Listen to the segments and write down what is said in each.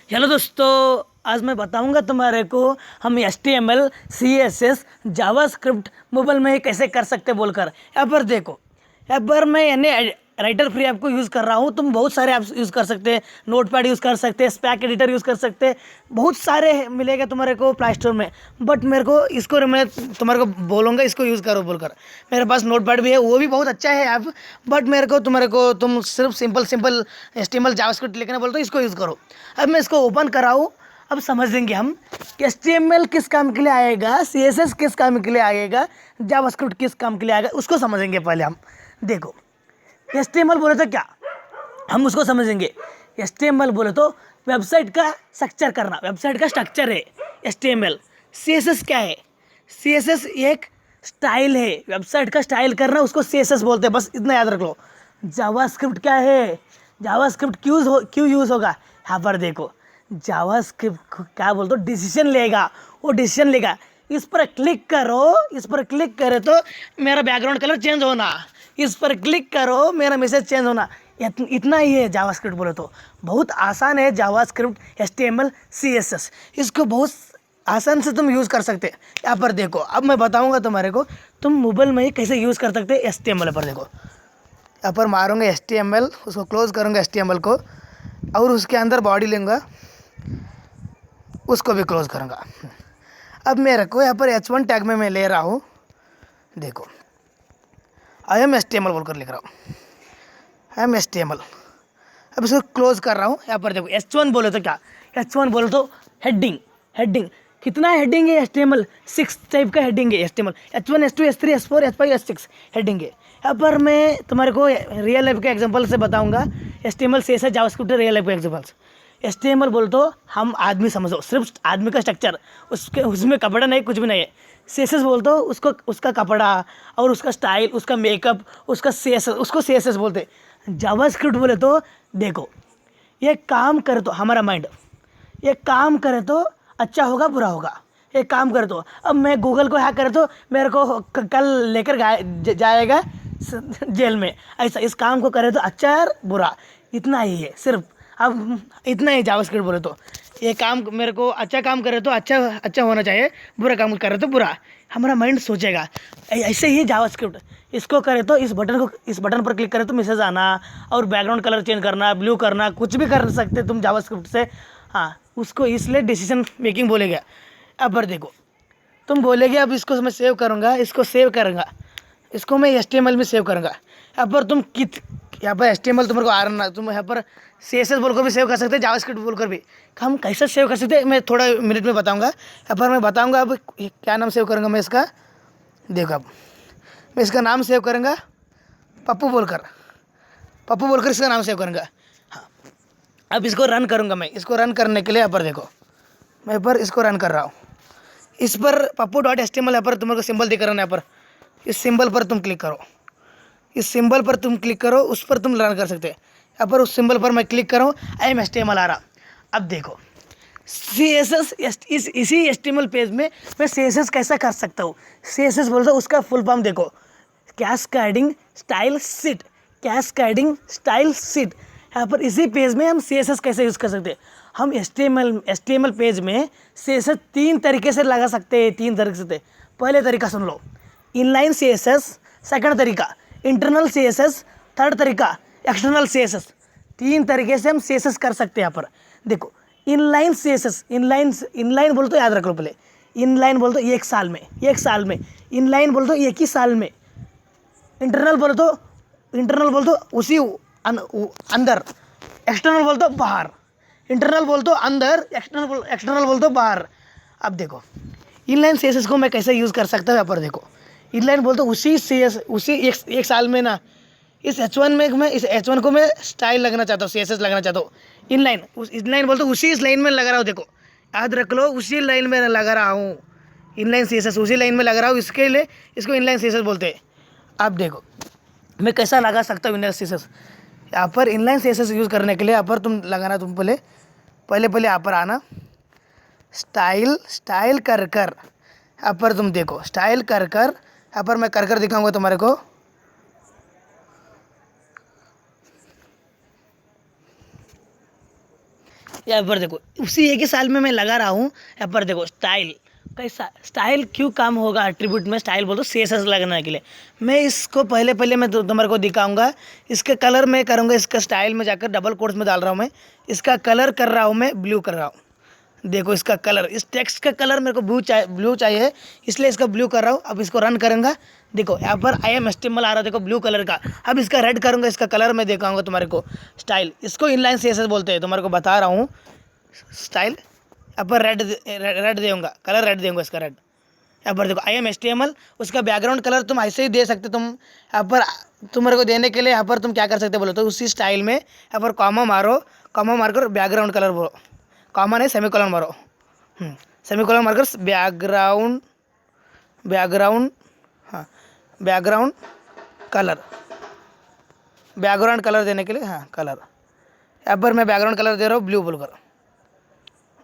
Hello दोस्तों, आज मैं बताऊंगा तुम्हारे को हम HTML CSS जावास्क्रिप्ट मोबाइल में ही कैसे कर सकते बोलकर। यहाँ पर देखो, यहाँ पर मैं यानी राइटर फ्री ऐप को यूज़ कर रहा हूँ। तुम बहुत सारे ऐप्स यूज़ कर सकते हैं, नोटपैड यूज़ कर सकते हैं, स्पैक एडिटर यूज़ कर सकते हैं, बहुत सारे मिलेगा तुम्हारे को प्ले स्टोर में। बट मेरे को इसको मैं तुम्हारे को बोलूँगा इसको यूज़ करो बोलकर। मेरे पास नोटपैड भी है, वो भी बहुत अच्छा है ऐप। बट मेरे को तुम्हारे को तुम सिर्फ सिंपल HTML जावास्क्रिप्ट लिखना बोलते हो, इसको यूज़ करो। अब मैं इसको ओपन कराऊँ, अब समझेंगे हम कि HTML किस काम के लिए आएगा, CSS किस काम के लिए आएगा, जावास्क्रिप्ट किस काम के लिए आएगा, उसको समझेंगे पहले हम। देखो, HTML बोले तो क्या, हम उसको समझेंगे। HTML बोले तो वेबसाइट का स्ट्रक्चर करना, वेबसाइट का स्ट्रक्चर है HTML। CSS क्या है? CSS एक स्टाइल है, वेबसाइट का स्टाइल करना उसको CSS बोलते हैं, बस इतना याद रख लो। जावास्क्रिप्ट क्या है? जावास्क्रिप्ट क्यों यूज़ होगा? यहाँ पर देखो, जावास्क्रिप्ट क्या बोलते हो, डिसीजन लेगा, वो डिसीजन लेगा। इस पर क्लिक करो, इस पर क्लिक करे तो मेरा बैकग्राउंड कलर चेंज होना, इस पर क्लिक करो मेरा मैसेज चेंज होना। इतना ही है जावास्क्रिप्ट बोले तो। बहुत आसान है जावास्क्रिप्ट HTML CSS, इसको बहुत आसान से तुम यूज़ कर सकते हैं। यहाँ पर देखो, अब मैं बताऊंगा तुम्हारे को तुम मोबाइल में ही कैसे यूज़ कर सकते हैं। HTML पर देखो, यहाँ पर मारूंगा HTML, उसको क्लोज करूँगा HTML को, और उसके अंदर बॉडी लूँगा, उसको भी क्लोज करूँगा। अब मेरे को यहाँ पर H1 टैग में मैं ले रहा हूँ। देखो, आई एम HTML बोलकर लिख रहा हूँ, आई एम HTML। अब इसको क्लोज कर रहा हूँ। यहाँ पर देखो, H1 बोले तो क्या, H1 बोले तो हेडिंग। हेडिंग कितना हेडिंग है HTML? 6 टाइप का हेडिंग है HTML। H1 H2 H3 H4 H5 H6 heading है। यहाँ पर मैं तुम्हारे को रियल लाइफ के एग्जांपल से बताऊंगा। HTML CSS JavaScript real life के एग्जांपल्स। HTML बोल तो हम आदमी समझो, सिर्फ आदमी का स्ट्रक्चर, उसके उसमें कपड़ा नहीं, कुछ भी नहीं है। CSS बोल तो उसको, उसका कपड़ा और उसका स्टाइल, उसका मेकअप, उसका CSS, उसको CSS बोलते। जावास्क्रिप्ट बोले तो देखो, ये काम करे तो हमारा माइंड, ये काम करे तो अच्छा होगा बुरा होगा। ये काम करे तो, अब मैं गूगल को हैक करे तो मेरे को कल लेकर जाएगा जेल में। ऐसा इस काम को करे तो अच्छा और बुरा, इतना ही है सिर्फ। अब इतना ही जावास्क्रिप्ट बोले तो, ये काम मेरे को अच्छा काम करे तो अच्छा अच्छा होना चाहिए, बुरा काम करे तो बुरा, हमारा माइंड सोचेगा। ऐसे ही जावास्क्रिप्ट, इसको करे तो इस बटन पर क्लिक करे तो मैसेज आना, और बैकग्राउंड कलर चेंज करना, ब्लू करना, कुछ भी कर सकते तुम जावास्क्रिप्ट से। हाँ, उसको इसलिए डिसीजन मेकिंग बोलेगा। अब पर देखो, तुम बोलेगे अब इसको मैं सेव करूँगा, इसको सेव करूँगा, इसको मैं HTML में सेव करूँगा। यहाँ पर तुम यहाँ पर HTML तुम्हारे को आ रहा ना, तुम यहाँ पर CSS बोलकर भी सेव कर सकते हैं, जावास्क्रिप्ट बोलकर भी। हम कैसे सेव कर सकते हैं मैं थोड़ा मिनट में बताऊँगा। यहाँ पर मैं बताऊँगा अब क्या नाम सेव करूँगा मैं इसका। देखो, अब मैं इसका नाम सेव करूँगा पप्पू बोलकर, पप्पू बोलकर इसका नाम सेव करूँगा। हाँ, अब इसको रन करूँगा मैं। इसको रन करने के लिए यहाँ पर देखो, मैं पर इसको रन कर रहा हूँ। इस पर पप्पू.html यहाँ पर तुम्हारे को सिंबल दिख रहा है। यहाँ पर इस सिंबल पर तुम क्लिक करो, इस सिंबल पर तुम क्लिक करो, उस पर तुम रन कर सकते हैं। यहाँ पर उस सिंबल पर मैं क्लिक करूँ, आई एम HTML आ रहा। अब देखो, CSS इसी HTML पेज में मैं CSS कैसा कर सकता हूँ। CSS बोलते हो उसका फुल फॉर्म देखो, cascading style sheet, cascading style sheet. यहाँ पर इसी पेज में हम CSS कैसे यूज़ कर सकते हैं। हम HTML पेज में CSS 3 तरीके से लगा सकते हैं, 3 तरीके से। पहले तरीका सुन लो, इनलाइन CSS। सेकंड तरीका इंटरनल CSS। थर्ड तरीका एक्सटर्नल CSS। 3 तरीके से हम CSS कर सकते हैं। यहाँ पर देखो, इनलाइन CSS, इनलाइन बोल तो याद रख लो पहले। इनलाइन बोल तो एक साल में, एक साल में। इनलाइन बोल तो एक ही साल में। इंटरनल बोल तो उसी अंदर। एक्सटर्नल बोल तो बाहर। इंटरनल बोल तो अंदर, एक्सटर्नल बोल तो बाहर। अब देखो, इनलाइन CSS को मैं कैसे यूज़ कर सकता हूँ। यहाँ पर देखो, इनलाइन बोल तो उसी एक साल में ना, इस H1 में मैं इस H1 को मैं स्टाइल लगना चाहता हूँ, CSS लगना चाहता हूँ। इनलाइन बोल तो उसी इस लाइन में लगा रहा हूँ। देखो, याद रख लो, उसी लाइन में लगा रहा हूँ। इनलाइन CSS उसी लाइन में लगा रहा हूँ, इसके लिए इसको इनलाइन CSS बोलते हैं। अब देखो, मैं कैसा लगा सकता हूँ इनलाइन CSS। यहाँ पर इनलाइन CSS यूज़ करने के लिए यहाँ पर तुम लगाना, तुम पहले यहाँ पर आना, स्टाइल कर यहाँ पर तुम देखो, स्टाइल कर यहाँ पर मैं कर दिखाऊंगा तुम्हारे को। यहाँ पर देखो उसी एक ही साल में मैं लगा रहा हूँ। यहाँ पर देखो स्टाइल कैसा, स्टाइल क्यों काम होगा एट्रीब्यूट में, स्टाइल बोल तो CSS लगाने के लिए। मैं इसको पहले मैं तुम्हारे को दिखाऊंगा। इसका कलर मैं करूँगा, इसका स्टाइल में जाकर डबल कोट्स में डाल रहा हूँ मैं। इसका कलर कर रहा हूँ मैं ब्लू कर रहा हूँ। देखो इसका कलर, इस टेक्स्ट का कलर मेरे को ब्लू चाहिए, इसलिए इसका ब्लू कर रहा हूँ। अब इसको रन करूँगा। देखो यहाँ पर IMHTML आ रहा है, देखो ब्लू कलर का। अब इसका रेड करूँगा, इसका कलर मैं दिखाऊंगा तुम्हारे को। स्टाइल, इसको इनलाइन CSS बोलते हैं, तुम्हारे को बता रहा हूँ। स्टाइल यहाँ पर रेड दूंगा, कलर रेड दूंगा इसका रेड। यहाँ पर देखो IMHTML, उसका बैकग्राउंड कलर तुम ऐसे ही दे सकते। तुम यहाँ पर तुम्हारे को देने के लिए यहाँ पर तुम क्या कर सकते बोलो तो उसी स्टाइल में यहाँ पर कॉमा मारो, कॉमा मारकर बैकग्राउंड कलर बोलो, कॉमा नहीं सेमीकोलन मारो, सेमीकोलन मारकर बैकग्राउंड हाँ बैकग्राउंड कलर देने के लिए, हाँ कलर। यहाँ पर मैं बैकग्राउंड कलर दे रहा हूँ ब्लू बोलकर,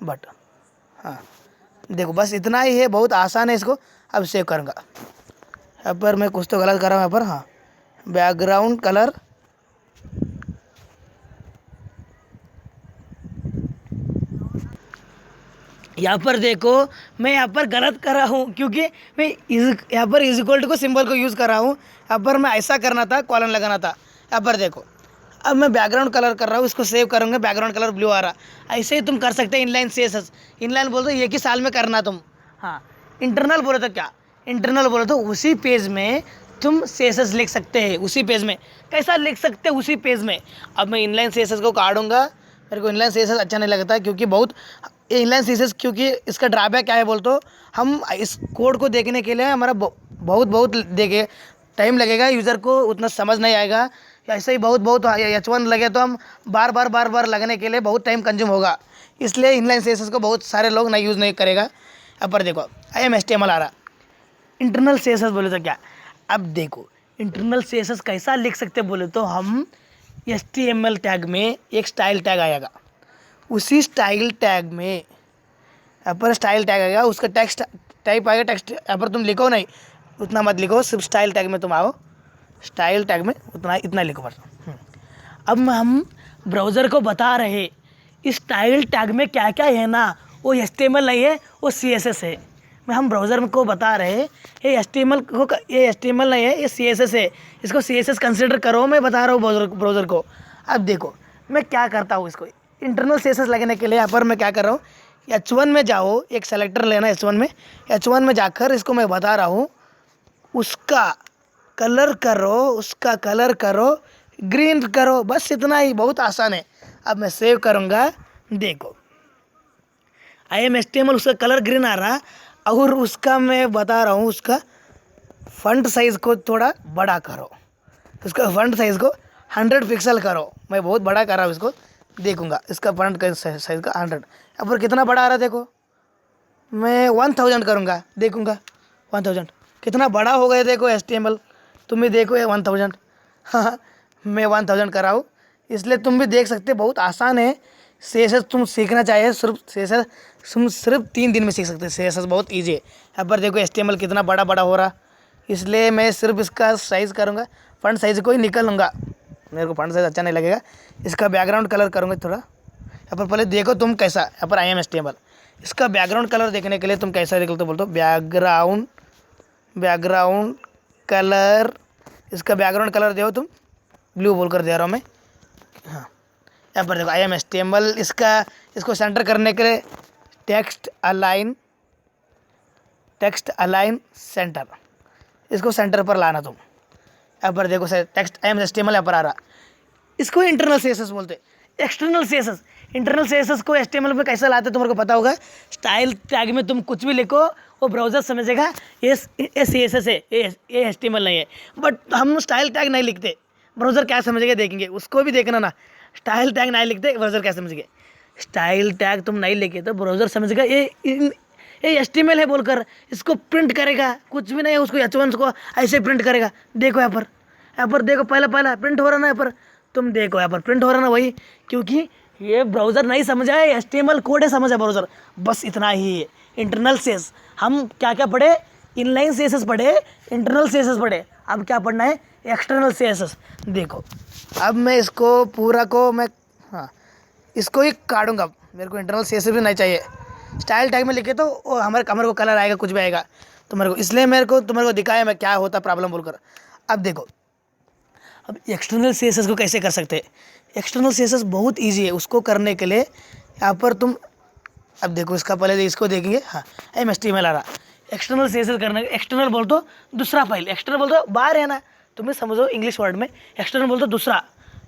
बट हाँ देखो बस इतना ही है, बहुत आसान है। इसको अब सेव करूँगा। यहाँ पर मैं कुछ तो गलत कर रहा हूँ, यहाँ पर हाँ बैकग्राउंड कलर, यहाँ पर देखो मैं यहाँ पर गलत कर रहा हूँ क्योंकि मैं यहाँ पर इज इक्वल टू को सिंबल को यूज़ कर रहा हूँ। यहाँ पर मैं ऐसा करना था, कॉलन लगाना था। यहाँ पर देखो अब मैं बैकग्राउंड कलर कर रहा हूँ, इसको सेव करूँगा, बैकग्राउंड कलर ब्लू आ रहा। ऐसे ही तुम कर सकते हैं इनलाइन CSS। इनलाइन बोल दो एक ही साल में करना तुम। हाँ इंटरनल बोले तो क्या, इंटरनल बोले तो उसी पेज में तुम CSS लिख सकते हैं। उसी पेज में कैसा लिख सकते हैं, उसी पेज में। अब मैं इनलाइन CSS को काटूंगा, मेरे को इनलाइन CSS अच्छा नहीं लगता क्योंकि बहुत इनलाइन CSS, क्योंकि इसका ड्रॉबैक क्या है बोल तो हम इस कोड को देखने के लिए हमारा बहुत देखे टाइम लगेगा, यूज़र को उतना समझ नहीं आएगा। ऐसे ही बहुत H1 लगे तो हम बार लगने के लिए बहुत टाइम कंज्यूम होगा, इसलिए इनलाइन CSS को बहुत सारे लोग नहीं यूज़ नहीं करेगा। अब पर देखो IMHTML आ रहा। इंटरनल CSS बोले तो क्या, अब देखो इंटरनल CSS कैसा लिख सकते बोले तो हम HTML टैग में एक स्टाइल टैग आएगा, उसी स्टाइल टैग में यहाँ पर स्टाइल टैग आएगा, उसका टेक्स्ट टाइप आएगा। टेक्स्ट यहाँ पर तुम लिखो नहीं, उतना मत लिखो, सिर्फ स्टाइल टैग में तुम आओ, स्टाइल टैग में इतना लिखो बस। अब हम ब्राउज़र को बता रहे इस स्टाइल टैग में क्या क्या है ना, वो HTML नहीं है, वो CSS है। मैं हम ब्राउज़र को बता रहे ये HTML नहीं है, ये CSS है, इसको CSS कंसिडर करो, मैं बता रहा हूँ ब्राउज़र को। अब देखो मैं क्या करता हूँ, इसको इंटरनल CSS लगने के लिए यहाँ पर मैं क्या कर रहा हूँ, H1 में जाओ, एक सेलेक्टर लेना H1 में जाकर इसको मैं बता रहा हूँ उसका कलर करो ग्रीन करो, बस इतना ही, बहुत आसान है। अब मैं सेव करूँगा। देखो IMHTML उसका कलर ग्रीन आ रहा, और उसका मैं बता रहा हूँ उसका फंट साइज़ को थोड़ा बड़ा करो, उसका फंट साइज़ को 100 पिक्सल करो। मैं बहुत बड़ा कर रहा हूँ इसको, देखूँगा इसका फंट का साइज़ का 100। अब पर कितना बड़ा आ रहा है, देखो मैं 1000 करूँगा, देखूँगा 1000 कितना बड़ा हो गया। देखो HTML तुम भी देखो, ये 1000 हाँ मैं 1000 कर रहा हूँ, इसलिए तुम भी देख सकते, बहुत आसान है। CSS तुम सीखना चाहिए, CSS तुम सिर्फ 3 दिन में सीख सकते हैं। CSS बहुत ईजी है। यहाँ पर देखो HTML कितना बड़ा हो रहा, इसलिए मैं सिर्फ इसका साइज़ करूँगा, फंट साइज़ को ही निकालूँगा, मेरे को फंट साइज़ अच्छा नहीं लगेगा। इसका बैकग्राउंड कलर करूँगा थोड़ा। यहाँ पर पहले देखो तुम कैसा, यहाँ पर IMHTML इसका बैकग्राउंड कलर देखने के लिए तुम कैसा देखो तो बोलते हो बैकग्राउंड कलर, इसका बैकग्राउंड कलर दो तुम, ब्लू बोल कर दे रहा हूँ मैं। हाँ यहाँ पर देखो IMHTML, इसको सेंटर करने के लिए टेक्स्ट अलाइन सेंटर, इसको सेंटर पर लाना तुम। यहाँ पर देखो टेक्स्ट IMHTML यहाँ पर आ रहा, इसको इंटरनल CSS बोलते हैं। एक्सटर्नल CSS, इंटरनल CSS को HTML में कैसा लाते तुम्हारे को पता होगा। स्टाइल टैग में तुम कुछ भी लिखो, वो ब्राउज़र समझेगा ये CSS है, ये HTML नहीं है। बट हम स्टाइल टैग नहीं लिखते, ब्राउज़र क्या समझेगा देखेंगे, उसको भी देखना ना। स्टाइल टैग नहीं लिखते, ब्राउज़र क्या समझेगा। स्टाइल टैग तुम नहीं लिखे तो ब्राउज़र समझेगा ये HTML है बोलकर इसको प्रिंट करेगा, कुछ भी नहीं है, उसको H1 को ऐसे प्रिंट करेगा। देखो यहाँ पर देखो पहला प्रिंट हो रहा ना, यहाँ पर तुम देखो यहाँ पर प्रिंट हो रहा ना, वही क्योंकि ये ब्राउज़र नहीं समझा है, HTML कोड है, समझा ब्राउज़र, बस इतना ही है। इंटरनल CSS हम क्या क्या पढ़े, इनलाइन CSS पढ़े, इंटरनल CSS पढ़े, अब क्या पढ़ना है, एक्सटर्नल CSS। देखो अब मैं इसको पूरा को मैं हाँ इसको ही काटूंगा, मेरे को इंटरनल CSS भी नहीं चाहिए। स्टाइल टैग में लिखे तो वो हमारे कमर को कलर आएगा, कुछ भी आएगा तो मेरे को, इसलिए मेरे को तुम्हारे को दिखाया मैं क्या होता प्रॉब्लम बोलकर। अब देखो, अब एक्सटर्नल CSS को कैसे कर सकते हैं। एक्सटर्नल CSS बहुत ईजी है, उसको करने के लिए यहाँ पर तुम, अब देखो इसका पहले इसको देखेंगे। हाँ, HTML आ रहा। एक्सटर्नल CSS करने, एक्सटर्नल बोल दो दूसरा फाइल, एक्सटर्नल बोल दो बाहर है ना, तुम्हें समझो इंग्लिश वर्ड में। एक्सटर्नल बोल दो दूसरा,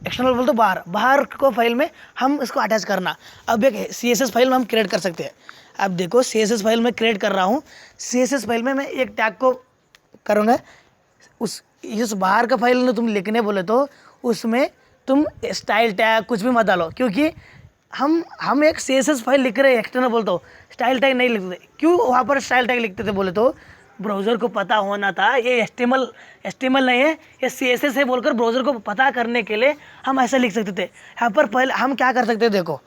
एक्सटर्नल बोल दो बाहर, बाहर को फाइल में हम इसको अटैच करना। अब एक CSS फाइल में हम क्रिएट कर सकते हैं। अब देखो CSS फाइल में क्रिएट कर रहा हूँ। CSS फाइल में मैं एक टैग को करूँगा, इस बाहर का फाइल में तुम लिखने बोले तो उसमें तुम स्टाइल टैग कुछ भी मत डालो, क्योंकि हम एक CSS फाइल लिख रहे हैं, एक्सटर्नल बोल तो स्टाइल टैग नहीं लिखते। क्यों वहाँ पर स्टाइल टैग लिखते थे बोले तो ब्राउज़र को पता होना था ये HTML नहीं है, ये CSS है बोलकर ब्राउज़र को पता करने के लिए हम ऐसा लिख सकते थे। यहाँ पर पहले हम क्या कर सकते हैं, देखो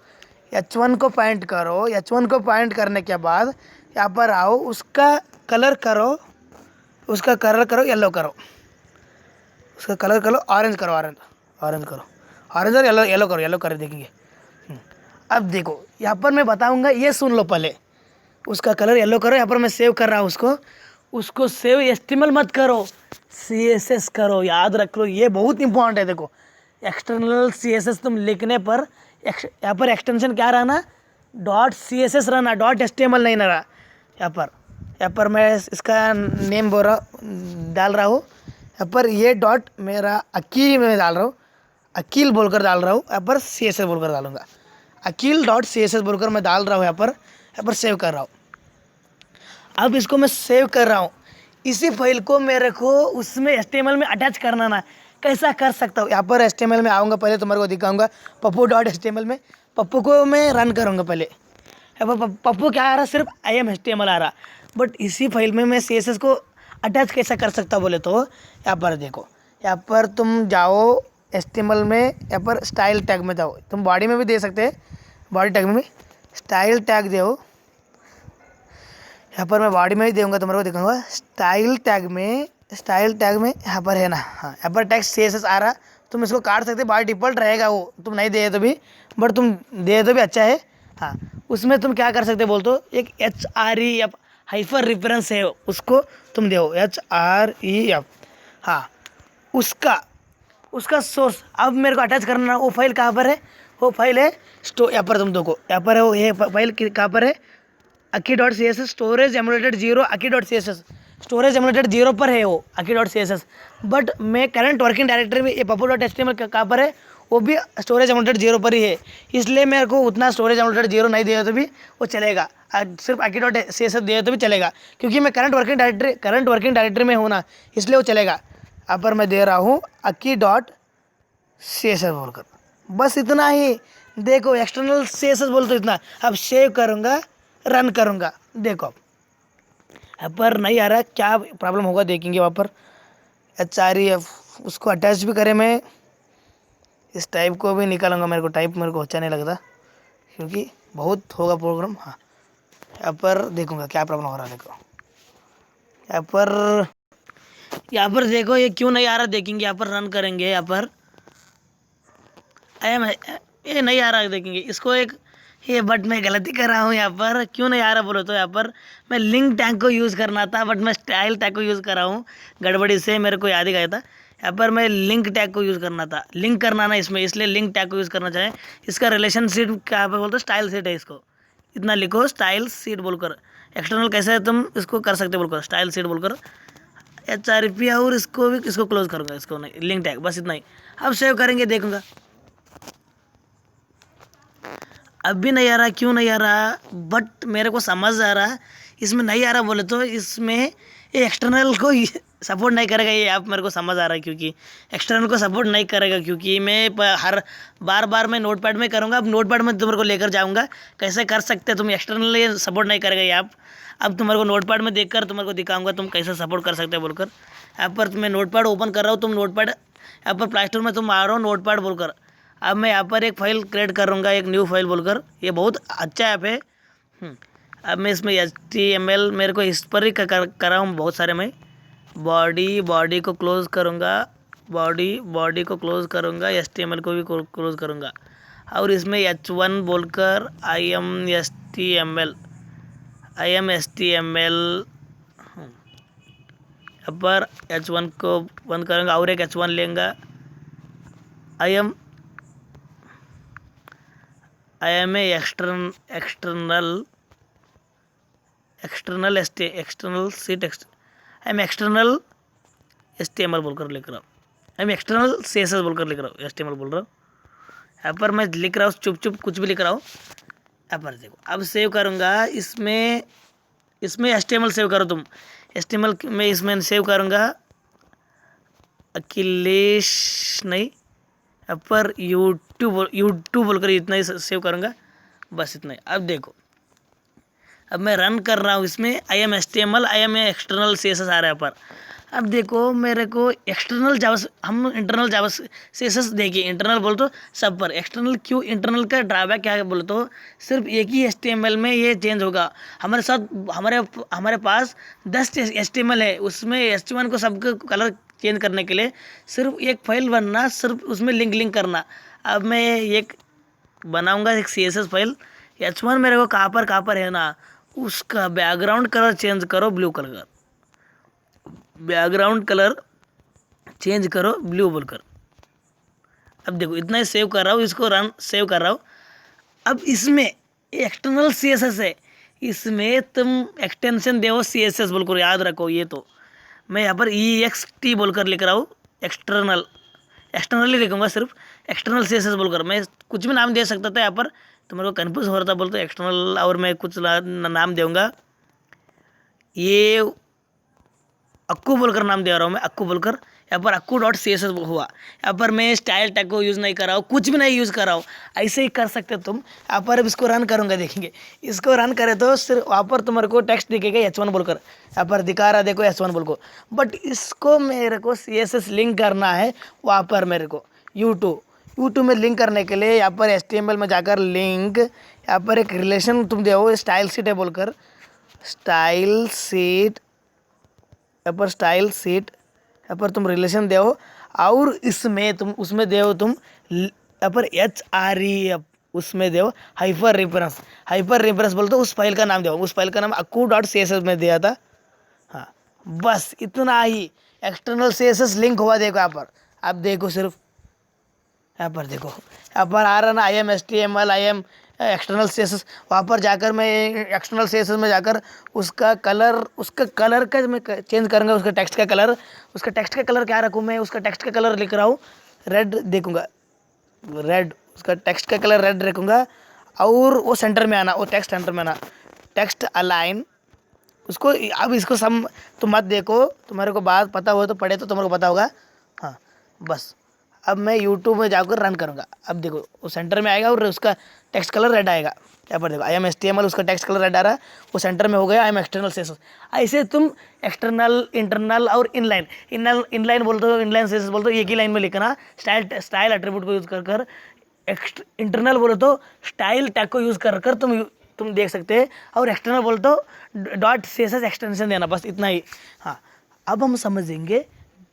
H1 को पॉइंट करो, H1 को पॉइंट करने के बाद यहाँ पर आओ, उसका कलर करो, उसका कलर करो येलो करो, उसका कलर करो ऑरेंज करो, ऑरेंज करो, ऑरेंज और येलो करो, येलो कर देखेंगे। अब देखो यहाँ पर मैं बताऊंगा, ये सुन लो पहले, उसका कलर येलो करो। यहाँ पर मैं सेव कर रहा हूँ उसको सेव HTML मत करो, CSS करो, याद रख लो, ये बहुत इंपॉर्टेंट है। देखो एक्सटर्नल CSS तुम लिखने पर यहाँ पर एक्सटेंशन क्या रहना, .CSS रहना, .HTML नहीं रहा। यहाँ पर मैं इसका नेम बोल रहा डाल रहा हूँ, यहाँ पर ये डॉट मेरा अकील में डाल रहा हूँ, अकील बोलकर डाल रहा हूँ, यहाँ पर CSS बोलकर डालूंगा, अकील.CSS बोलकर मैं डाल रहा हूँ, यहाँ पर सेव कर रहा हूँ। अब इसको मैं सेव कर रहा हूँ, इसी फाइल को मेरे को उसमें HTML में अटैच करना ना, कैसा कर सकता हूँ। यहाँ पर HTML में आऊँगा, पहले तुम्हारे को दिखाऊंगा पप्पू.html में, पप्पू को मैं रन करूँगा पहले। यहाँ पर पप्पू क्या आ रहा, सिर्फ IMHTML आ रहा, बट इसी फाइल में मैं CSS को अटैच कैसा कर सकता बोले तो यहाँ पर देखो, यहाँ पर तुम जाओ HTML में, यहाँ पर स्टाइल टैग में जाओ, तुम बॉडी में भी दे सकते हैं, बॉडी टैग में भी स्टाइल टैग दो। यहाँ पर मैं बॉडी में ही दूंगा, तुम्हारे को दिखाऊंगा स्टाइल टैग में यहाँ पर है ना, हाँ यहाँ पर टैग CSS आ रहा, तुम इसको काट सकते, बाय डिफ़ॉल्ट रहेगा वो, तुम नहीं दे तो भी, बट तुम दे तो भी अच्छा है। हाँ, उसमें तुम क्या कर सकते बोल तो एक HRE या हाइफर रेफरेंस है, उसको तुम दो HREF। हाँ, उसका सोर्स अब मेरे को अटैच करना, वो फाइल कहाँ पर है, वो फाइल है यहाँ पर तुम देखो, यहाँ पर है वो, ये फाइल कहाँ पर है, aki.css storage emulated 0 aki.css storage emulated 0 पर है वो aki.css। बट मैं करंट वर्किंग डायरेक्टरी में ये पप्पू.html कहाँ पर है, वो भी स्टोरेज एमुलेटेड 0 पर ही है, इसलिए मेरे को उतना स्टोरेज एमुलेटेड 0 नहीं दिया तो भी वो चलेगा, सिर्फ aki.css दिए तो भी चलेगा, क्योंकि मैं करंट वर्किंग डायरेक्टरी में हूँ ना, इसलिए वो चलेगा। यहाँ पर मैं दे रहा हूँ aki.css बोलकर, बस इतना ही। देखो एक्सटर्नल CSS बोल तो इतना। अब सेव करूँगा, रन करूँगा, देखो यहाँ पर नहीं आ रहा, क्या प्रॉब्लम होगा देखेंगे। वहाँ पर HREF उसको अटैच भी करें, मैं इस टाइप को भी निकालूंगा, मेरे को अच्छा नहीं लगता, क्योंकि बहुत होगा प्रोग्राम। हाँ, यहाँ पर देखूँगा क्या प्रॉब्लम हो रहा है। देखो यहाँ पर देखो ये क्यों नहीं आ रहा देखेंगे, यहाँ पर रन करेंगे, यहाँ पर ये नहीं आ रहा देखेंगे इसको एक ये, बट मैं गलती कर रहा हूँ। यहाँ पर क्यों नहीं आ रहा बोलो तो यहाँ पर मैं लिंक टैग को यूज़ करना था, बट मैं स्टाइल टैग को यूज़ कर रहा हूँ, गड़बड़ी से मेरे को याद ही गया था। यहाँ पर मैं लिंक टैग को यूज़ करना था, लिंक करना ना इसमें, इसलिए लिंक टैग को यूज़ करना चाहे। इसका रिलेशनशिप क्या पे बोलते, स्टाइल सीट है, इसको इतना लिखो स्टाइल सीट बोलकर। एक्सटर्नल कैसे तुम इसको कर सकते बोलकर, स्टाइल सीट बोलकर HRP, और इसको क्लोज करूँगा, इसको नहीं, लिंक टैग, बस इतना ही। अब सेव करेंगे, देखूँगा अब भी नहीं आ रहा, क्यों नहीं आ रहा, बट मेरे को समझ आ रहा इसमें नहीं आ रहा बोले तो इसमें ये एक्सटर्नल को सपोर्ट नहीं करेगा, ये आप मेरे को समझ आ रहा है, क्योंकि एक्सटर्नल को सपोर्ट नहीं करेगा, क्योंकि मैं हर बार मैं नोटपैड में करूँगा। अब नोटपैड में तुम्हारे को लेकर जाऊँगा, कैसे कर सकते हो तुम, एक्सटर्नल ये सपोर्ट नहीं करेगा ये आप। अब तुम्हारे को नोटपैड में देखकर तुम्हारे को दिखाऊँगा तुम कैसे सपोर्ट कर सकते हो बोलकर। यहाँ पर मैं नोटपैड ओपन कर रहा हूँ, तुम नोटपैड यहाँ पर प्ले स्टोर में तुम आ रहा हो नोटपैड बोलकर। अब मैं यहाँ पर एक फ़ाइल क्रिएट करूँगा, एक न्यू फाइल बोलकर, ये बहुत अच्छा ऐप है। अब मैं इसमें HTML मेरे को इस पर ही कर रहा हूँ बहुत सारे। मैं बॉडी को क्लोज़ करूँगा, बॉडी को क्लोज़ करूँगा, HTML को भी क्लोज़ करूँगा। और इसमें H1 बोलकर IMSTML पर H1 को बंद करूँगा और एक H1 लेंगे। I am a external sheet I am external HTML बोलकर लिख रहा हूँ। आई एम एक्सटर्नल CSS बोलकर लिख रहा हूँ, HTML बोल रहा हूँ। यहाँ पर मैं लिख रहा हूँ चुप चुप कुछ भी लिख रहा हूँ। यहाँ पर देखो अब सेव करूँगा, इसमें HTML सेव करो तुम। HTML में इसमें सेव करूँगा अखिलेश नहीं, यहाँ पर यूट्यूब बोलकर इतना ही सेव करूँगा, बस इतना ही। अब देखो अब मैं रन कर रहा हूँ, इसमें आई एम एक्सटर्नल CSS आ रहा है पर। अब देखो मेरे को एक्सटर्नल जावा, हम इंटरनल जावा CSS देखिए, इंटरनल बोल तो सब पर, एक्सटर्नल क्यों, इंटरनल का ड्रॉबैक क्या है बोले तो सिर्फ एक ही HTML में ये चेंज होगा। हमारे साथ हमारे पास 10 HTML है, उसमें H1 को सबको कलर चेंज करने के लिए सिर्फ एक फाइल बनना, सिर्फ उसमें लिंक करना। अब मैं एक बनाऊंगा एक CSS फाइल, H1 मेरे को कहाँ पर है ना, उसका बैकग्राउंड कलर चेंज करो blue colour, background colour change करो ब्लू बोलकर। अब देखो इतना ही सेव कर रहा हूँ, इसको रन सेव कर रहा हूँ। अब इसमें एक्सटर्नल CSS है, इसमें तुम एक्सटेंशन दो CSS बोलकर, याद रखो। ये तो मैं यहाँ पर EXT बोलकर लिख रहा हूँ, एक्सटर्नल ही लिखूंगा, सिर्फ एक्सटर्नल CSS बोलकर। मैं कुछ भी नाम दे सकता था, यहाँ पर तो मेरे को कन्फ्यूज हो रहा था बोलते एक्सटर्नल, और मैं कुछ नाम दूंगा, ये अक्कू बोलकर नाम दे रहा हूँ मैं, अक्कू बोलकर। यहाँ पर अक्कू.CSS हुआ। यहाँ पर मैं स्टाइल टैग को यूज़ नहीं कर रहा हूँ, कुछ भी नहीं यूज़ कर रहा हूँ, ऐसे ही कर सकते तुम। यहाँ पर अब इसको रन करूँगा, देखेंगे इसको रन करे तो सिर्फ वहाँ पर तुम्हारे को टेक्स्ट दिखेगा H1 बोलकर, यहाँ पर दिखा रहा देखो H1 बोल को। बट इसको मेरे को CSS लिंक करना है, वहाँ पर मेरे को यूट्यूब में लिंक करने के लिए यहाँ पर HTML में जाकर लिंक, यहाँ पर एक रिलेशन तुम दो, स्टाइल सीट है बोलकर, स्टाइल सीट, यहाँ पर स्टाइल सीट, यहाँ पर तुम रिलेशन दो, और इसमें तुम उसमें दो तुम यहाँ पर HREF, उसमें दो हाइपर रेफरेंस बोल तो उस फाइल का नाम दो, उस फाइल का नाम अक्कू.CSS में दिया था। हाँ बस इतना ही, एक्सटर्नल CSS लिंक हुआ। देखो यहाँ पर, आप देखो सिर्फ यहाँ पर देखो, यहाँ पर आ रहा ना आई एम एक्सटर्नल CSS। वहाँ पर जाकर मैं एक्सटर्नल CSS में जाकर उसका कलर का मैं चेंज करूँगा, उसका टेक्स्ट का कलर क्या रखूँ मैं, उसका टेक्स्ट का कलर लिख रहा हूँ रेड, देखूँगा रेड, उसका टेक्स्ट का कलर रेड रखूँगा, और वो सेंटर में आना, वो टेक्स्ट सेंटर में आना, टेक्स्ट अलाइन उसको। अब इसको सम तुम मत देखो, तुम्हारे को बात पता हो तो पढ़े तो तुम्हारे को पता होगा। हाँ बस अब मैं यूट्यूब में जाकर रन करूँगा। अब देखो वो सेंटर में आएगा और उसका टेक्स्ट कलर रेड आएगा। यहाँ पर देखो आई एम HTML, उसका टेक्स्ट कलर रेड आ रहा है, वो सेंटर में हो गया। आई एम एक्सटर्नल CSS। ऐसे तुम एक्सटर्नल, इंटरनल और इनलाइन बोलते हो, इनलाइन CSS बोलते हो, एक ही लाइन में लिखना। स्टाइल एट्रीब्यूट को यूज़ कर इंटरनल बोलो तो स्टाइल टैग को यूज़ कर तुम देख सकते हैं, और एक्सटर्नल बोलो तो .CSS एक्सटेंशन देना, बस इतना ही। हाँ अब हम समझेंगे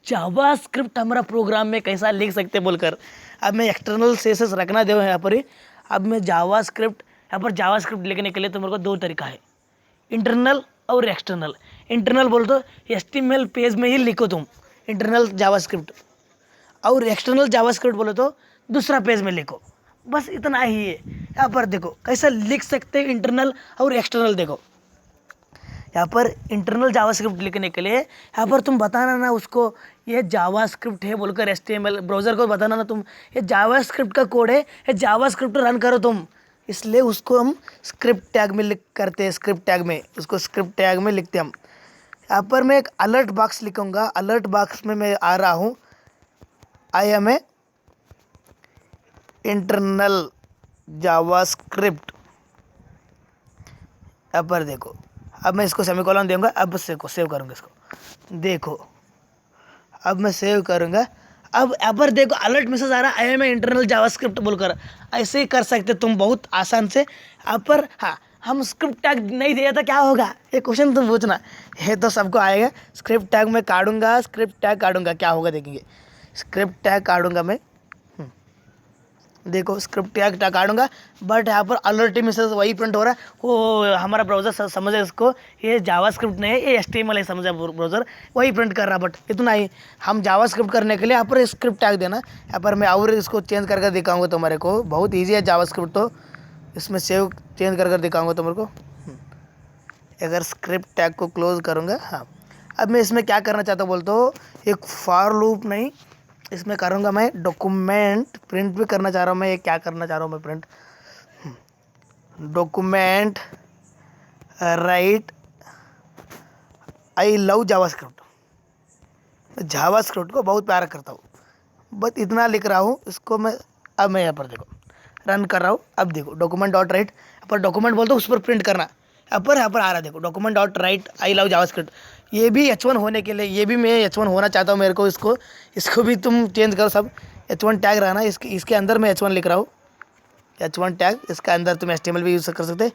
जावास्क्रिप्ट हमारा प्रोग्राम में कैसा लिख सकते बोलकर। अब मैं एक्सटर्नल CSS रखना दे यहाँ पर ही। अब मैं यहाँ पर जावास्क्रिप्ट लिखने के लिए तो मेरे को दो तरीका है, इंटरनल और एक्सटर्नल। इंटरनल बोल तो HTML पेज में ही लिखो तुम इंटरनल जावास्क्रिप्ट, और एक्सटर्नल जावास्क्रिप्ट बोलो तो दूसरा पेज में लिखो, बस इतना ही है। यहाँ पर देखो कैसा लिख सकते इंटरनल और एक्सटर्नल। देखो यहाँ पर इंटरनल जावास्क्रिप्ट लिखने के लिए यहाँ पर तुम बताना ना उसको ये जावास्क्रिप्ट है बोलकर, HTML ब्राउज़र को बताना ना तुम ये जावास्क्रिप्ट का कोड है, ये जावास्क्रिप्ट रन करो तुम। इसलिए उसको हम स्क्रिप्ट टैग में करते हैं, स्क्रिप्ट टैग में उसको स्क्रिप्ट टैग में लिखते हम। यहाँ पर मैं एक अलर्ट बॉक्स लिखूँगा, अलर्ट बॉक्स में मैं आ रहा हूँ I am a internal JavaScript. यहाँ पर देखो अब मैं इसको सेमीकोलन दूंगा, अब सेव करूँगा इसको। देखो अब मैं सेव करूँगा, अब यहाँ पर देखो अलर्ट मैसेज आ रहा है I am a internal JavaScript बोलकर। ऐसे ही कर सकते तुम बहुत आसान से। यहाँ पर हाँ हम स्क्रिप्ट टैग नहीं दिया था क्या होगा, ये क्वेश्चन तुम पूछना, ये तो सबको आएगा। स्क्रिप्ट टैग में काटूंगा, स्क्रिप्ट टैग काटूंगा क्या होगा देखेंगे। स्क्रिप्ट टैग काटूंगा मैं, देखो स्क्रिप्ट टैग काटूंगा, बट यहाँ पर अलर्ट मैसेज वही प्रिंट हो रहा है। वो हमारा ब्राउज़र समझे इसको, ये जावास्क्रिप्ट नहीं है, ये HTML है, समझा ब्राउज़र वही प्रिंट कर रहा। बट इतना ही, हम जावास्क्रिप्ट करने के लिए यहाँ पर स्क्रिप्ट टैग देना। यहाँ पर मैं और इसको चेंज करके दिखाऊंगा तुम्हारे को, बहुत ईजी है जावास्क्रिप्ट। तो इसमें सेव चेंज कर दिखाऊंगा तुम्हारे को। अगर स्क्रिप्ट टैग को क्लोज करूँगा, हाँ अब मैं इसमें क्या करना चाहता हूँ बोलते हो, एक फॉर लूप नहीं, इसमें करूँगा मैं डॉक्यूमेंट प्रिंट भी करना चाह रहा हूँ मैं। ये क्या करना चाह रहा हूँ मैं, print document right I love JavaScript. JavaScript को बहुत प्यार करता हूँ, बस इतना लिख रहा हूँ इसको मैं। अब मैं यहाँ पर देखो रन कर रहा हूँ। अब देखो डॉक्यूमेंट डॉट राइट, यहाँ पर डॉक्यूमेंट बोलते उस पर प्रिंट करना। यहाँ पर आ रहा है देखो document dot right I love JavaScript. ये भी H1 होने के लिए, ये भी मैं H1 होना चाहता हूँ मेरे को। इसको भी तुम चेंज करो, सब H1 टैग रहना। इसके अंदर मैं H1 लिख रहा हूँ, H1 टैग। इसके अंदर तुम HTML भी यूज़ कर सकते।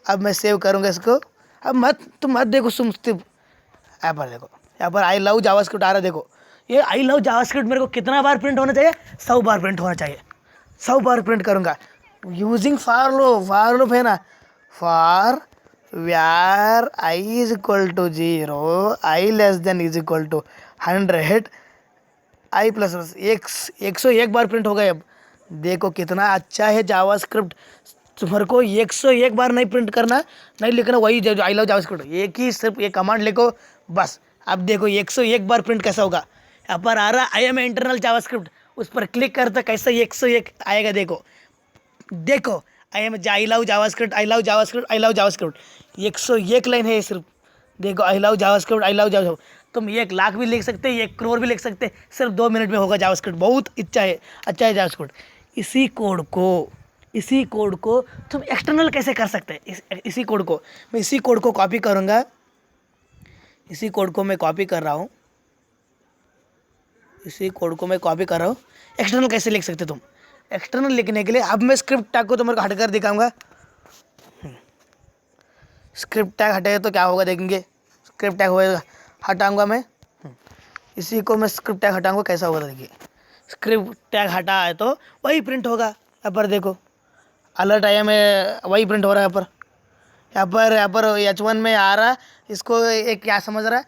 अब मैं सेव करूँगा इसको। अब तुम मत देखो यहाँ पर देखो, यहाँ पर आई लव जावास्क्रिप्ट आ रहा है। देखो ये आई लव जावास्क्रिप्ट मेरे को कितना बार प्रिंट होना चाहिए, 100 बार प्रिंट होना चाहिए। 100 बार प्रिंट करूँगा यूजिंग फॉर लूप है ना। For var I is equal to 0, I less than is equal to 100, I plus 101 बार प्रिंट हो गए। अब देखो कितना अच्छा है जावास्क्रिप्ट। तुम्हारे को 101 बार नहीं प्रिंट करना, नहीं लिखना, वही आई लव जावास्क्रिप्ट एक ही सिर्फ ये कमांड लिखो बस। अब देखो 101 बार प्रिंट कैसा होगा। यहाँ पर आ रहा आई एम इंटरनल जावास्क्रिप्ट, उस पर क्लिक करते कैसा 101 आएगा। देखो I love JavaScript, I love JavaScript, I love JavaScript. 101 line है सिर्फ। देखो I love JavaScript, I love JavaScript. तुम 1 लाख भी लिख सकते, 1 करोड़ भी लिख सकते, सिर्फ 2 मिनट में होगा जावास्क्रिप्ट। बहुत अच्छा है जावास्क्रिप्ट। इसी कोड को तुम एक्सटर्नल कैसे कर सकते हैं। इसी कोड को मैं कॉपी करूँगा। इसी कोड को मैं कॉपी कर रहा हूँ। एक्सटर्नल कैसे लिख सकते तुम। एक्सटर्नल लिखने के लिए अब मैं स्क्रिप्ट टैग को तुम्हारे को हटकर दिखाऊंगा। स्क्रिप्ट टैग हटेगा तो क्या होगा देखेंगे। स्क्रिप्ट टैग होगा, हटाऊंगा मैं। इसी को मैं स्क्रिप्ट टैग हटाऊंगा, कैसा होगा देखिए। स्क्रिप्ट टैग हटा है तो वही प्रिंट होगा। यहाँ पर देखो अलर्ट आया, मैं वही प्रिंट हो रहा है। यहाँ पर H1 में आ रहा। इसको एक क्या समझ रहा है,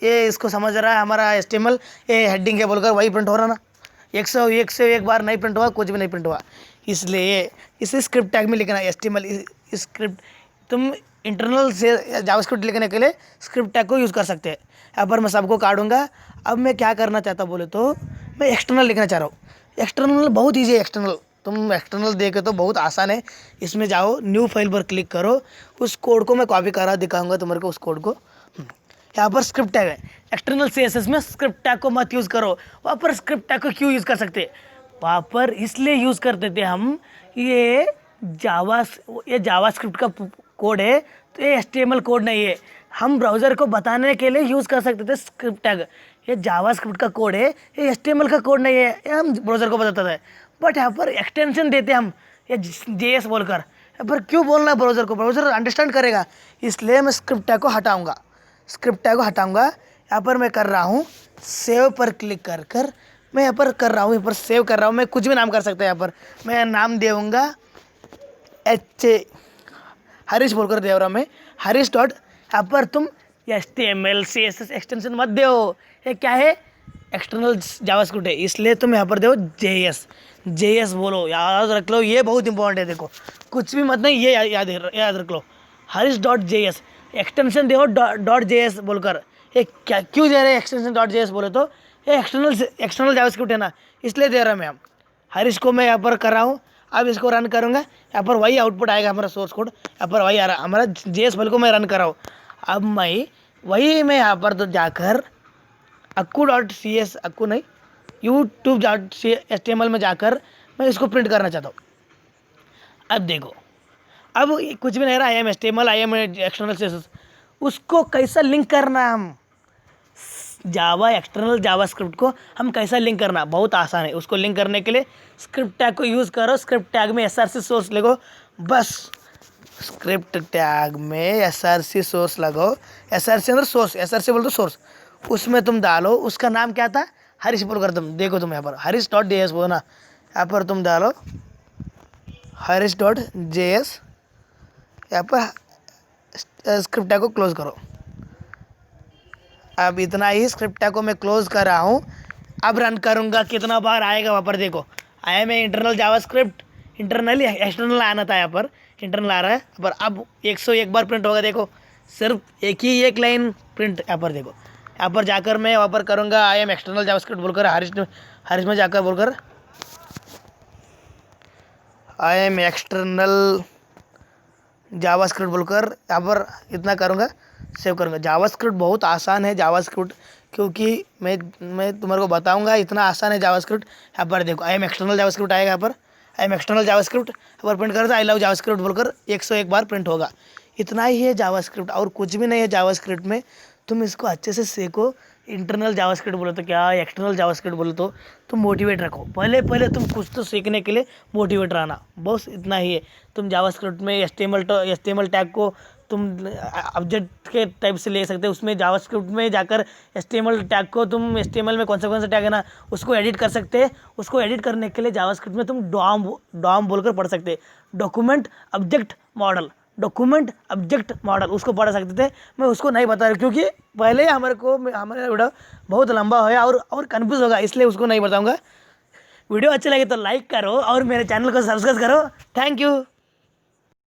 ये इसको समझ रहा है हमारा HTML, ये हेडिंग है बोलकर वही प्रिंट हो रहा ना। 101 बार नहीं प्रिंट हुआ, कुछ भी नहीं प्रिंट हुआ। इसलिए इसे स्क्रिप्ट टैग में लिखना HTML स्क्रिप्ट। तुम इंटरनल से जावास्क्रिप्ट लिखने के लिए स्क्रिप्ट टैग को यूज़ कर सकते हैं। यहाँ पर मैं सबको काटूंगा। अब मैं क्या करना चाहता बोले तो मैं एक्सटर्नल लिखना चाह रहा हूँ। एक्सटर्नल बहुत ईजी है। एक्सटर्नल तुम एक्सटर्नल देखे तो बहुत आसान है। इसमें जाओ, न्यू फाइल पर क्लिक करो। उस कोड को मैं कॉपी करा दिखाऊंगा तुम्हारे को। उस कोड को यहाँ पर स्क्रिप्ट टैग है। एक्सटर्नल CSS में स्क्रिप्ट टैग को मत यूज़ करो। वहाँ पर स्क्रिप्ट टैग को क्यों यूज़ कर सकते, वहाँ पर इसलिए यूज़ करते थे हम। ये जावास्क्रिप्ट का कोड है, तो ये HTML कोड नहीं है। हम ब्राउज़र को बताने के लिए यूज़ कर सकते थे स्क्रिप्ट टैग। ये जावास्क्रिप्ट का कोड है, ये HTML का कोड नहीं है। ये हम ब्राउज़र को बताते थे, बट यहाँ पर एक्सटेंशन देते हम ये JS बोलकर। यहाँ पर क्यों बोलना है ब्राउज़र को, ब्राउज़र अंडरस्टैंड करेगा। इसलिए मैं स्क्रिप्ट टैग को हटाऊँगा। यहाँ पर मैं कर रहा हूँ सेव पर क्लिक कर मैं यहाँ पर कर रहा हूँ। यहाँ पर सेव कर रहा हूँ। मैं कुछ भी नाम कर सकता हूँ। यहाँ पर मैं नाम देऊँगा हरीश बोलकर दे रहा हूँ मैं, हरीश डॉट। यहाँ पर तुम HTML CSS एक्सटेंशन मत दो। ये क्या है, एक्सटर्नल जावास्क्रिप्ट है, इसलिए तुम यहाँ पर दो JS बोलो। याद रख लो, ये बहुत इंपॉर्टेंट है। देखो कुछ भी मत नहीं, ये याद रख लो। हरीश डॉट JS एक्सटेंशन दो .js बोलकर। ये क्या क्यों दे रहे हैं एक्सटेंशन .js बोले तो, ये एक्सटर्नल जावास्क्रिप्ट है ना, इसलिए दे रहा मैं। हम हरीश को मैं यहाँ पर कर रहा हूँ। अब इसको रन करूँगा, यहाँ पर वही आउटपुट आएगा हमारा सोर्स कोड। यहाँ पर वही आ रहा हमारा JS फाइल को मैं रन कर रहा हूँ। अब मैं यहाँ पर तो जाकर अक्कू नहीं YouTube.html में जाकर मैं इसको प्रिंट करना चाहता हूँ। अब देखो, अब कुछ भी नहीं रहा, HTML एक्सटर्नल CSS। उसको कैसा लिंक करना, हम एक्सटर्नल जावास्क्रिप्ट को हम कैसा लिंक करना, बहुत आसान है। उसको लिंक करने के लिए स्क्रिप्ट टैग को यूज़ करो। स्क्रिप्ट टैग में src सोर्स लगो बस। स्क्रिप्ट टैग में src सोर्स लगाओ। src अंदर सोर्स, src बोल दो सोर्स, उसमें तुम डालो। उसका नाम क्या था, हरीश बोल कर। तुम देखो, तुम यहाँ पर हरीश .js बोलो ना। यहाँ पर तुम डालो harish.js, यहाँ पर स्क्रिप्ट टैग को क्लोज करो। अब इतना ही स्क्रिप्ट टैग को मैं क्लोज कर रहा हूँ। अब रन करूँगा, कितना बार आएगा वहाँ पर देखो। आया मैं इंटरनल जावास्क्रिप्ट, इंटरनली एक्सटर्नल आना था, यहाँ पर इंटरनल आ रहा है। पर अब 101 बार प्रिंट होगा देखो, सिर्फ एक लाइन प्रिंट। यहाँ पर देखो, यहाँ पर जाकर मैं वहाँ पर करूँगा आई एम एक्सटर्नल जावास्क्रिप्ट बोलकर, हरीश में जाकर बोलकर आई एम एक्सटर्नल जावास्क्रिप्ट बोलकर यहाँ पर इतना करूँगा, सेव करूँगा। जावास्क्रिप्ट बहुत आसान है जावास्क्रिप्ट, क्योंकि मैं तुम्हारे को बताऊँगा, इतना आसान है जावास्क्रिप्ट। यहाँ पर देखो आई एम एक्सटर्नल जावास्क्रिप्ट आएगा, यहाँ पर आई एम एक्सटर्नल जावास्क्रिप्ट, यहाँ पर प्रिंट कर दो आई लव जावास्क्रिप्ट बोलकर 101 बार प्रिंट होगा। इतना ही है जावास्क्रिप्ट, और कुछ भी नहीं है जावास्क्रिप्ट में। तुम इसको अच्छे से सीखो। इंटरनल जावास्क्रिप्ट बोले तो क्या, एक्सटर्नल जावास्क्रिप्ट बोले तो तुम मोटिवेट रखो। पहले तुम कुछ तो सीखने के लिए मोटिवेट रहना, बस इतना ही है। तुम जावास्क्रिप्ट में एचटीएमएल टैग को तुम ऑब्जेक्ट के टाइप से ले सकते हो। उसमें जावास्क्रिप्ट में जाकर एचटीएमएल टैग को तुम एचटीएमएल में कौन सा टैग है ना, उसको एडिट कर सकते हैं। उसको एडिट करने के लिए जावास्क्रिप्ट में तुम डॉम बोलकर पढ़ सकते हैं, document object model, document object model, उसको पढ़ सकते थे। मैं उसको नहीं बता रहा, क्योंकि पहले हमारा वीडियो बहुत लंबा होगा और कन्फ्यूज होगा, इसलिए उसको नहीं बताऊंगा। वीडियो अच्छी लगे तो लाइक करो और मेरे चैनल को सब्सक्राइब करो। Thank you.